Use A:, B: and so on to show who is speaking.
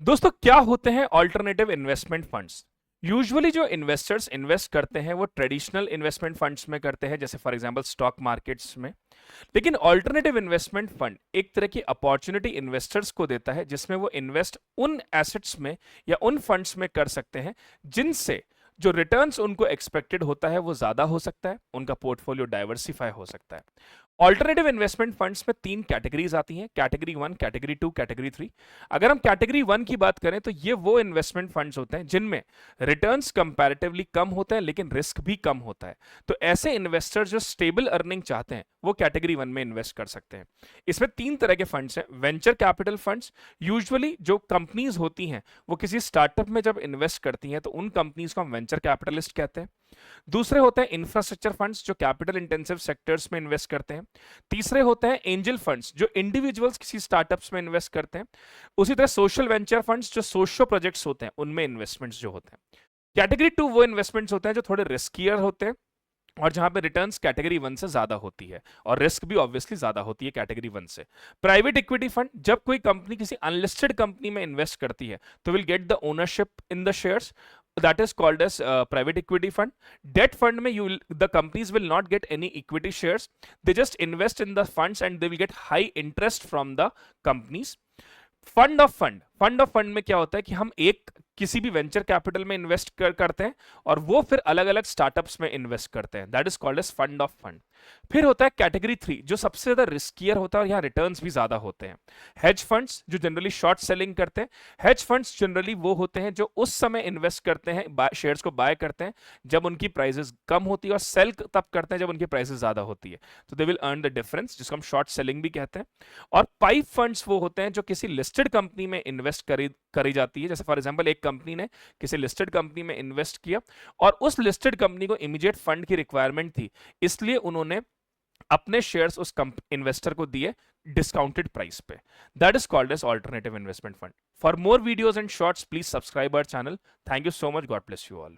A: दोस्तों क्या होते हैं ऑल्टरनेटिव इन्वेस्टमेंट फंड्स? यूजुअली जो इन्वेस्टर्स इन्वेस्ट करते हैं वो ट्रेडिशनल इन्वेस्टमेंट फंड्स में करते हैं, जैसे फॉर एग्जांपल स्टॉक मार्केट्स में। लेकिन ऑल्टरनेटिव इन्वेस्टमेंट फंड एक तरह की अपॉर्चुनिटी इन्वेस्टर्स को देता है जिसमें वो इन्वेस्ट उन एसेट्स में या उन फंड्स में कर सकते हैं जिनसे जो रिटर्न्स उनको एक्सपेक्टेड होता है वो ज्यादा हो सकता है, उनका पोर्टफोलियो डाइवर्सिफाई हो सकता है। ऑल्टरनेटिव इन्वेस्टमेंट फंड्स में तीन कैटेगरीज आती हैं, कैटेगरी 1, कैटेगरी 2, कैटेगरी 3। अगर हम कैटेगरी 1 की बात करें तो ये वो इन्वेस्टमेंट फंड्स होते हैं जिनमें रिटर्न्स कंपैरेटिवली कम होते हैं लेकिन रिस्क भी कम होता है। तो ऐसे इन्वेस्टर्स जो स्टेबल अर्निंग चाहते हैं वो कैटेगरी 1 में इन्वेस्ट कर सकते हैं। इसमें तीन तरह के फंड्स हैं। वेंचर कैपिटल फंड्स, यूजुअली जो कंपनीज होती हैं वो किसी स्टार्टअप में जब इन्वेस्ट करती हैं तो उन कंपनीज को हम वेंचर कैपिटलिस्ट कहते हैं। दूसरे होते हैं इंफ्रास्ट्रक्चर फंड्स जो कैपिटल इंटेंसिव सेक्टर्स में इन्वेस्ट करते हैं। तीसरे होते हैं एंजल फंड्स जो इंडिविजुअल्स किसी स्टार्टअप्स में इन्वेस्ट करते हैं। उसी तरह सोशल वेंचर फंड्स जो सोशल प्रोजेक्ट्स होते हैं उनमें इन्वेस्टमेंट्स जो होते हैं। कैटेगरी 2 वो इन्वेस्टमेंट्स होते हैं जो थोड़े रिस्कियर होते हैं और जहां पे रिटर्न्स कैटेगरी 1 से ज्यादा होती है और रिस्क भी ऑब्वियसली ज्यादा होती है कैटेगरी 1 से। प्राइवेट इक्विटी फंड, जब कोई कंपनी किसी अनलिस्टेड कंपनी में इन्वेस्ट करती है तो will get the ownership in the shares, that is called as private equity fund. Debt fund mein the companies will not get any equity shares, they just invest in the funds and they will get high interest from the companies. Fund of fund में क्या होता है कि हम एक किसी भी venture capital में इन्वेस्ट करते हैं और वो फिर अलग अलग स्टार्टअप्स में इन्वेस्ट करते हैं, that is called as fund of fund. फिर होता है कैटेगरी 3 जो सबसे ज्यादा रिस्कियर होता है और यहाँ रिटर्न्स भी ज्यादा होते हैं। हेज फंड्स जो जनरली शॉर्ट सेलिंग करते हैं। हेज फंड्स जनरली वो होते हैं जो उस समय इन्वेस्ट करते हैं, शेयर्स को बाय करते हैं जब उनकी प्राइसेस कम होती है और सेल तब करते हैं जब उनकी प्राइसेस ज्यादा होती है, तो they will earn the difference, जिसको हम शॉर्ट सेलिंग भी कहते हैं। और पाइप फंड्स वो होते हैं जो किसी लिस्टेड कंपनी में इन्वेस्ट करी जाती है, जैसे फॉर एग्जांपल एक कंपनी ने किसी लिस्टेड कंपनी में इन्वेस्ट किया और उस लिस्टेड कंपनी को इमीडिएट फंड की रिक्वायरमेंट थी, इसलिए उन्होंने अपने शेयर्स उस इन्वेस्टर को दिए डिस्काउंटेड प्राइस पे। That is called as alternative investment fund. For more videos and shorts please subscribe our channel. Thank you so much, God bless you all.